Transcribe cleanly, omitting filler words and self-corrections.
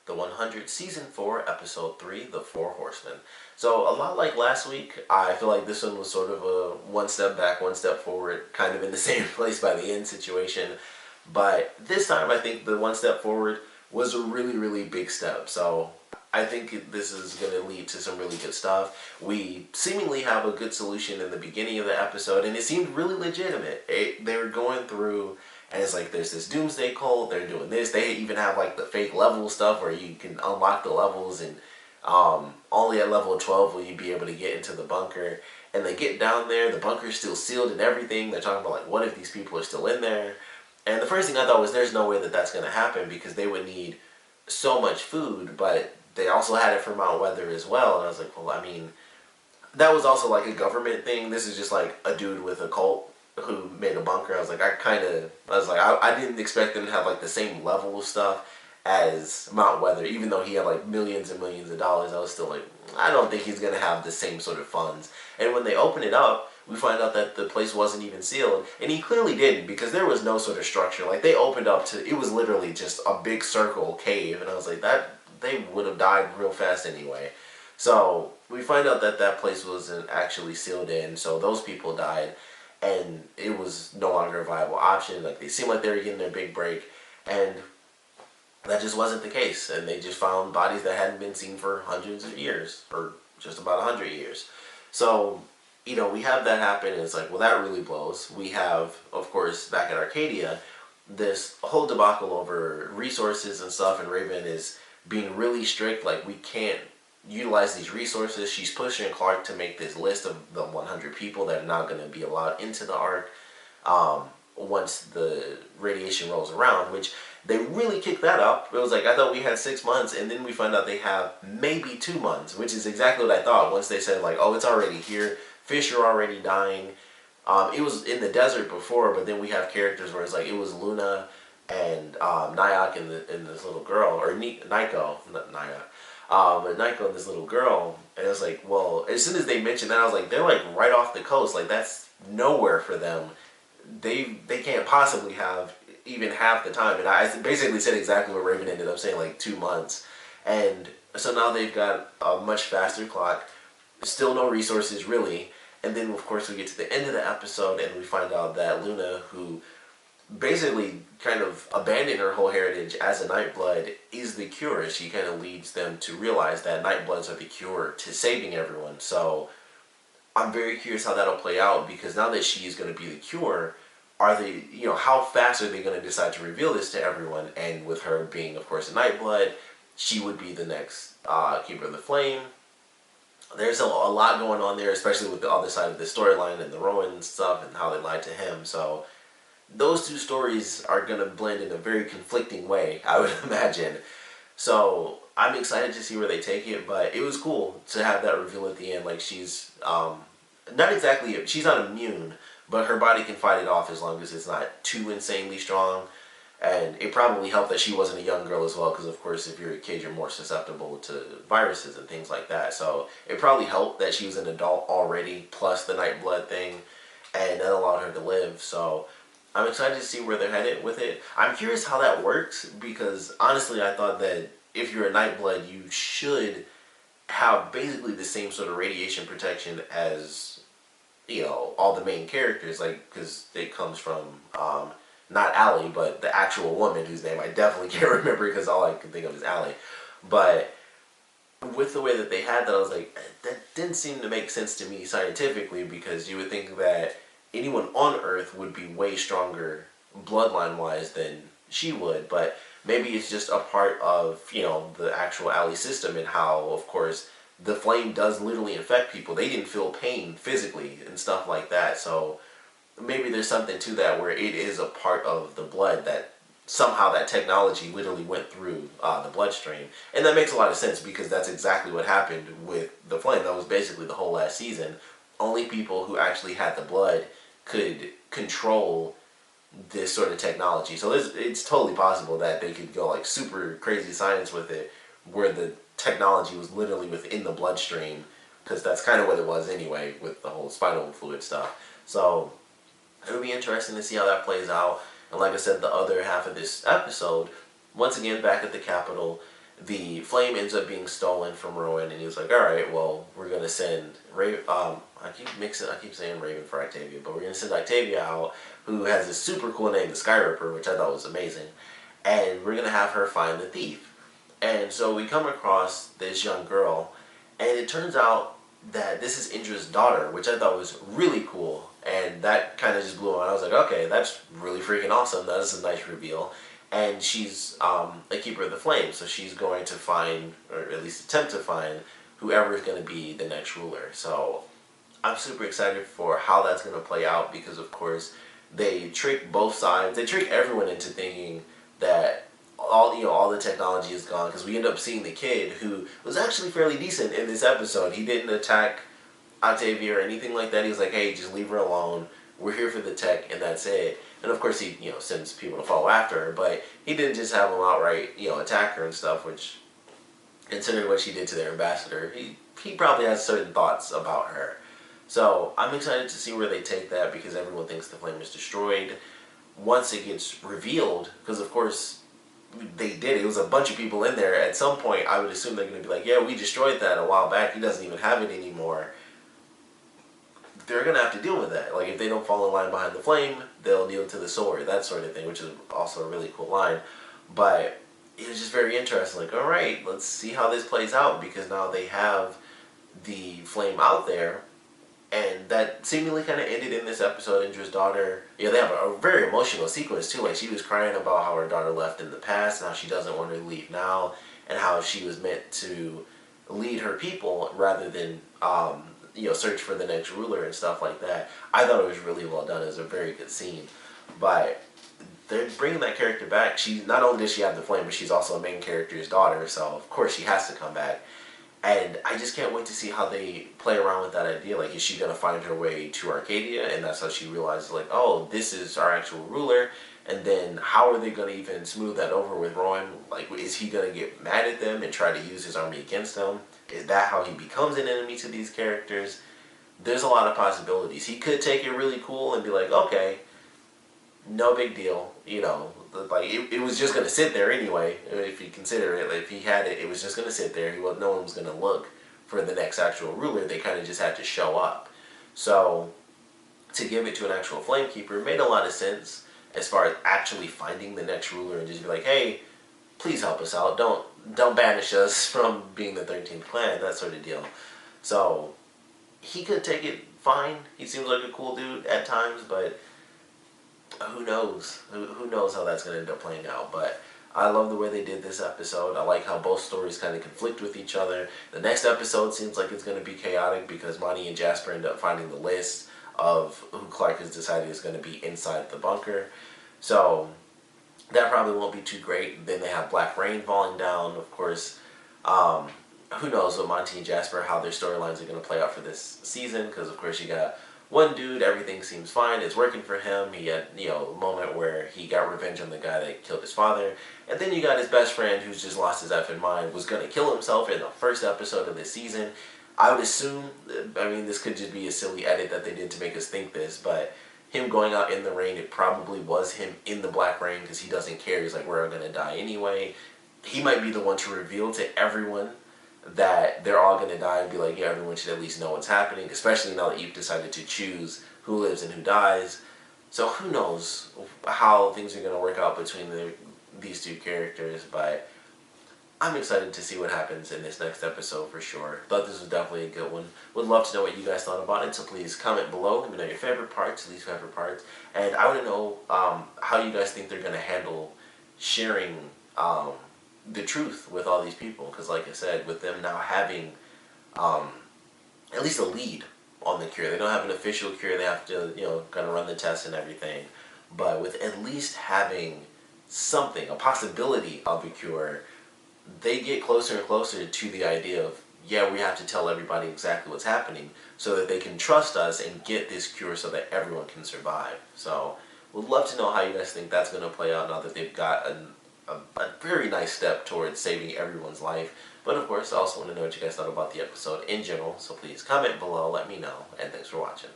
the 100 Season 4, Episode 3, The Four Horsemen. So, a lot like last week, I feel like this one was sort of a one step back, one step forward, kind of in the same place by the end situation. But this time, I think the one step forward was a really, really big step. So, I think this is going to lead to some really good stuff. We seemingly have a good solution in the beginning of the episode, and it seemed really legitimate. They were going through, and it's like there's this doomsday cult, they're doing this. They even have like the fake level stuff where you can unlock the levels, and only at level 12 will you be able to get into the bunker. And they get down there, the bunker's still sealed and everything. They're talking about like, what if these people are still in there? And the first thing I thought was there's no way that that's going to happen because they would need so much food, but they also had it for Mount Weather as well. And I was like, well, I mean, that was also like a government thing. This is just like a dude with a cult who made a bunker. I was like, I didn't expect them to have like the same level of stuff as Mount Weather. Even though he had like millions and millions of dollars, I was still like, I don't think he's going to have the same sort of funds. And when they open it up, we find out that the place wasn't even sealed. And he clearly didn't, because there was no sort of structure. Like, they opened up to, it was literally just a big circle cave. And I was like, they would have died real fast anyway. So we find out that that place wasn't actually sealed in, so those people died, and it was no longer a viable option. Like, they seemed like they were getting their big break, and that just wasn't the case. And they just found bodies that hadn't been seen for hundreds of years, or just about 100 years. So, you know, we have that happen, and it's like, well, that really blows. We have, of course, back at Arcadia, this whole debacle over resources and stuff, and Raven is being really strict. Like, we can't utilize these resources. She's pushing Clarke to make this list of the 100 people that are not going to be allowed into the Ark once the radiation rolls around, which they really kicked that up. It was like, I thought we had 6 months, and then we find out they have maybe 2 months, which is exactly what I thought once they said, like, oh, it's already here. Fish are already dying. It was in the desert before, but then we have characters where it's like, it was Luna and Nyack and this little girl, or Nico, not Nyack. But Nico and this little girl, and I was like, well, as soon as they mentioned that, I was like, they're like right off the coast, like that's nowhere for them. They can't possibly have even half the time. And I basically said exactly what Raven ended up saying, like 2 months. And so now they've got a much faster clock, still no resources really. And then of course we get to the end of the episode and we find out that Luna, who basically kind of abandoned her whole heritage as a Nightblood, is the cure. She kind of leads them to realize that Nightbloods are the cure to saving everyone. So I'm very curious how that'll play out, because now that she is going to be the cure, are they, you know, how fast are they going to decide to reveal this to everyone? And with her being, of course, a Nightblood, she would be the next Keeper of the Flame. There's a lot going on there, especially with the other side of the storyline and the Rowan stuff and how they lied to him. So those two stories are going to blend in a very conflicting way, I would imagine. So I'm excited to see where they take it, but it was cool to have that reveal at the end. Like, she's not exactly, she's not immune, but her body can fight it off as long as it's not too insanely strong. And it probably helped that she wasn't a young girl as well, because of course if you're a kid you're more susceptible to viruses and things like that. So it probably helped that she was an adult already, plus the Nightblood thing, and that allowed her to live. So I'm excited to see where they're headed with it. I'm curious how that works, because honestly I thought that if you're a Nightblood you should have basically the same sort of radiation protection as, you know, all the main characters, like, because it comes from not Allie, but the actual woman whose name I definitely can't remember because all I can think of is Allie. But with the way that they had that, I was like, that didn't seem to make sense to me scientifically, because you would think that anyone on Earth would be way stronger bloodline-wise than she would. But maybe it's just a part of, you know, the actual Allie system, and how, of course, the flame does literally infect people. They didn't feel pain physically and stuff like that. So maybe there's something to that where it is a part of the blood, that somehow that technology literally went through the bloodstream. And that makes a lot of sense, because that's exactly what happened with the flame. That was basically the whole last season. Only people who actually had the blood could control this sort of technology. So it's totally possible that they could go like super crazy science with it, where the technology was literally within the bloodstream, because that's kind of what it was anyway with the whole spinal fluid stuff. So it'll be interesting to see how that plays out. And like I said, the other half of this episode, once again back at the Capitol, the flame ends up being stolen from Rowan, and he was like, all right, well, we're going to send I keep saying Raven for Octavia, but we're going to send Octavia out, who has this super cool name, the Skyripper, which I thought was amazing, and we're going to have her find the thief. And so we come across this young girl, and it turns out that this is Indra's daughter, which I thought was really cool, and that kind of just blew on. I was like, okay, that's really freaking awesome. That is a nice reveal. And she's a keeper of the flame, so she's going to find, or at least attempt to find, whoever is going to be the next ruler. So I'm super excited for how that's going to play out, because of course they trick both sides. They trick everyone into thinking that all the technology is gone, because we end up seeing the kid, who was actually fairly decent in this episode. He didn't attack Octavia or anything like that. He was like, hey, just leave her alone. We're here for the tech, and that's it. And of course he, sends people to follow after her, but he didn't just have them outright, attack her and stuff, which, considering what she did to their ambassador, he probably has certain thoughts about her. So I'm excited to see where they take that, because everyone thinks the flame is destroyed. Once it gets revealed, because of course they did, it was a bunch of people in there. At some point, I would assume they're going to be like, yeah, we destroyed that a while back. He doesn't even have it anymore. They're going to have to deal with that. Like, if they don't fall in line behind the flame, they'll kneel to the sword, that sort of thing, which is also a really cool line. But it was just very interesting. Like, all right, let's see how this plays out, because now they have the flame out there. And that seemingly kind of ended in this episode. Indra's daughter, they have a very emotional sequence too. Like, she was crying about how her daughter left in the past, and how she doesn't want her to leave now, and how she was meant to lead her people rather than search for the next ruler and stuff like that. I thought it was really well done. It was a very good scene. But they're bringing that character back. She, not only does she have the flame, but she's also a main character's daughter, so of course she has to come back. And I just can't wait to see how they play around with that idea. Like, is she going to find her way to Arcadia, and that's how she realizes, like, oh, this is our actual ruler? And then how are they going to even smooth that over with Rowan? Like, is he going to get mad at them and try to use his army against them? Is that how he becomes an enemy to these characters? There's a lot of possibilities. He could take it really cool and be like, okay, no big deal, like it was just going to sit there anyway. If you consider it, like, if he had it, it was just going to sit there. No one was going to look for the next actual ruler. They kind of just had to show up. So to give it to an actual Flamekeeper made a lot of sense, as far as actually finding the next ruler and just be like, hey, please help us out. Don't banish us from being the 13th clan, that sort of deal. So he could take it fine. He seems like a cool dude at times, but who knows? Who knows how that's going to end up playing out? But I love the way they did this episode. I like how both stories kind of conflict with each other. The next episode seems like it's going to be chaotic, because Monty and Jasper end up finding the list of who Clarke has decided is going to be inside the bunker. So that probably won't be too great. Then they have Black Rain falling down, of course. Who knows with Monty and Jasper, how their storylines are going to play out for this season, because of course you got one dude, everything seems fine, it's working for him. He had, a moment where he got revenge on the guy that killed his father. And then you got his best friend, who's just lost his effing mind, was going to kill himself in the first episode of this season. I would assume, this could just be a silly edit that they did to make us think this, but him going out in the rain, it probably was him in the black rain, because he doesn't care. He's like, we're going to die anyway. He might be the one to reveal to everyone that they're all going to die, and be like, yeah, everyone should at least know what's happening, especially now that you've decided to choose who lives and who dies. So who knows how things are going to work out between these two characters, but I'm excited to see what happens in this next episode for sure. Thought this was definitely a good one. Would love to know what you guys thought about it, so please comment below. Let me know your favorite parts, least favorite parts, and I want to know how you guys think they're going to handle sharing the truth with all these people, because like I said, with them now having at least a lead on the cure. They don't have an official cure. They have to, kind of run the tests and everything. But with at least having something, a possibility of a cure, they get closer and closer to the idea of, yeah, we have to tell everybody exactly what's happening so that they can trust us and get this cure so that everyone can survive. So we'd love to know how you guys think that's going to play out now that they've got a very nice step towards saving everyone's life. But of course, I also want to know what you guys thought about the episode in general, so please comment below, let me know, and thanks for watching.